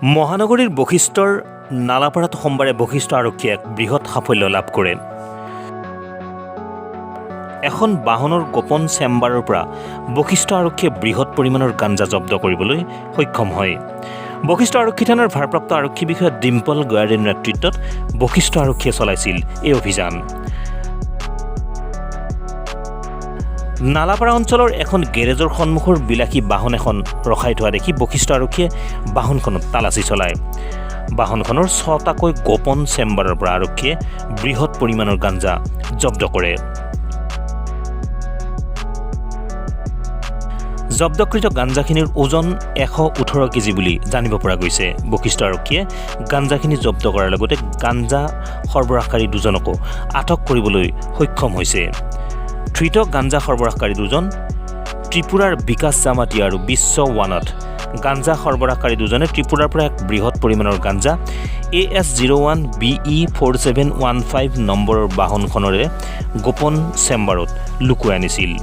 মহানগৰীৰ বশিষ্ঠৰ নালাপাৰাত সোমবাৰে বশিষ্ঠ আৰক্ষীয়ে এক বৃহৎ সাফল্য লাভ কৰে। এখন বাহনৰ গোপন চেম্বাৰৰ পৰা বশিষ্ঠ আৰক্ষীয়ে বৃহৎ পৰিমাণৰ গাঞ্জা জব্দ কৰিবলৈ সক্ষম হয়। বশিষ্ঠ আৰক্ষী থানাৰ ভাৰপ্ৰাপ্ত আৰক্ষী বিষয়া ডিম্পল গোৱাৰীৰ নেতৃত্বত বশিষ্ঠ আৰক্ষীয়ে চলাইছিল এই অভিযান। নালাপাৰা অঞ্চলৰ এখন গেৰেজৰ সন্মুখৰ বিলাসী বাহন এখন ৰখাই থোৱা দেখি বশিষ্ঠ আৰক্ষীয়ে বাহনখনত তালাচী চলায়। বাহনখনৰ 6টাকৈ গোপন চেম্বাৰৰ পৰা আৰক্ষীয়ে বৃহৎ পৰিমাণৰ গাঞ্জা জব্দ কৰে। জব্দকৃত গাঞ্জাখিনিৰ ওজন 118 কেজি বুলি জানিব পৰা গৈছে। বশিষ্ঠ আৰক্ষীয়ে গাঞ্জাখিনি জব্দ কৰাৰ লগতে গাঞ্জা সৰবৰাহকাৰী দুজনকো আটক কৰিবলৈ সক্ষম হৈছে। ধৃত গাঞ্জা সৰবৰাহকাৰী দুজন ত্ৰিপুৰাৰ বিকাশ জামাতিয়া আৰু বিশ্ব ওৱানত। গাঞ্জা সৰবৰাহকাৰী দুজনে ত্ৰিপুৰাৰ পৰা এক বৃহৎ পৰিমাণৰ গাঞ্জা AS01 BE 4715 নম্বৰৰ বাহনখনেৰে গোপন চেম্বাৰত লুকুৱাই আনিছিল।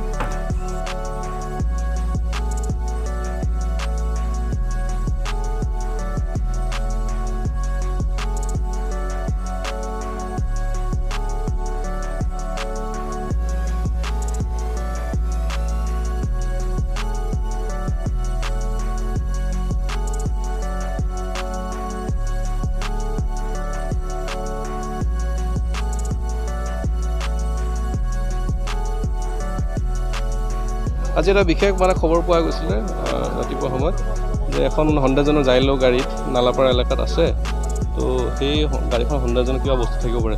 আজি এটা বিশেষ খবৰ পোৱা গৈছিলে ৰাতিপুৱা সময়ত যে এখন হণ্ডাজনৰ জাইলো গাড়ীত নালাপাৰা এলেকাত আছে। তো সেই গাড়ীখন হণ্ডাজনৰ কিবা বস্তু থাকিব পাৰে।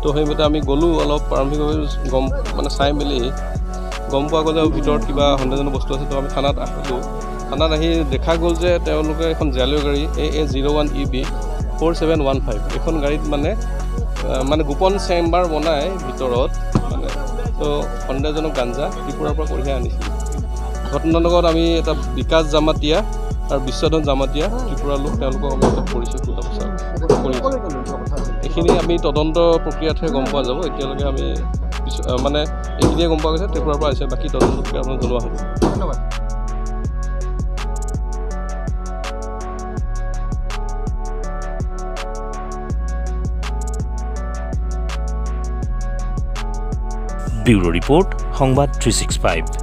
তো সেইমতে আমি গ'লোঁ, অলপ প্ৰাৰম্ভিকভাৱে চাই মেলি গম পোৱা গ'ল যে ভিতৰত কিবা হণ্ডাজনৰ বস্তু আছে। তো আমি থানাত আহিলোঁ। থানাত আহি দেখা গ'ল যে তেওঁলোকে এখন জাইলো গাড়ী AS01 EB 4715 এইখন গাড়ীত গোপন চেম্বাৰ বনাই ভিতৰত তো সন্দেহজনক গাঞ্জা ত্ৰিপুৰাৰ পৰা কঢ়িয়াই আনিছিল। ঘটনাৰ লগত আমি এটা বিকাশ জামাতিয়া আৰু বিশ্বধন জামাতিয়া ত্ৰিপুৰাৰ লোক, তেওঁলোকক আমি এটা পৰিচয় কৰি এইখিনি আমি তদন্ত প্ৰক্ৰিয়াতহে গম পোৱা যাব। এতিয়ালৈকে আমি এইখিনিয়ে গম পোৱা গৈছে ত্ৰিপুৰাৰ পৰা আহিছে। বাকী তদন্ত প্ৰক্ৰিয়া আপোনাক জনোৱা হ'ব। ধন্যবাদ। ব্যুৰো ৰিপৰ্ট সংবাদ 365।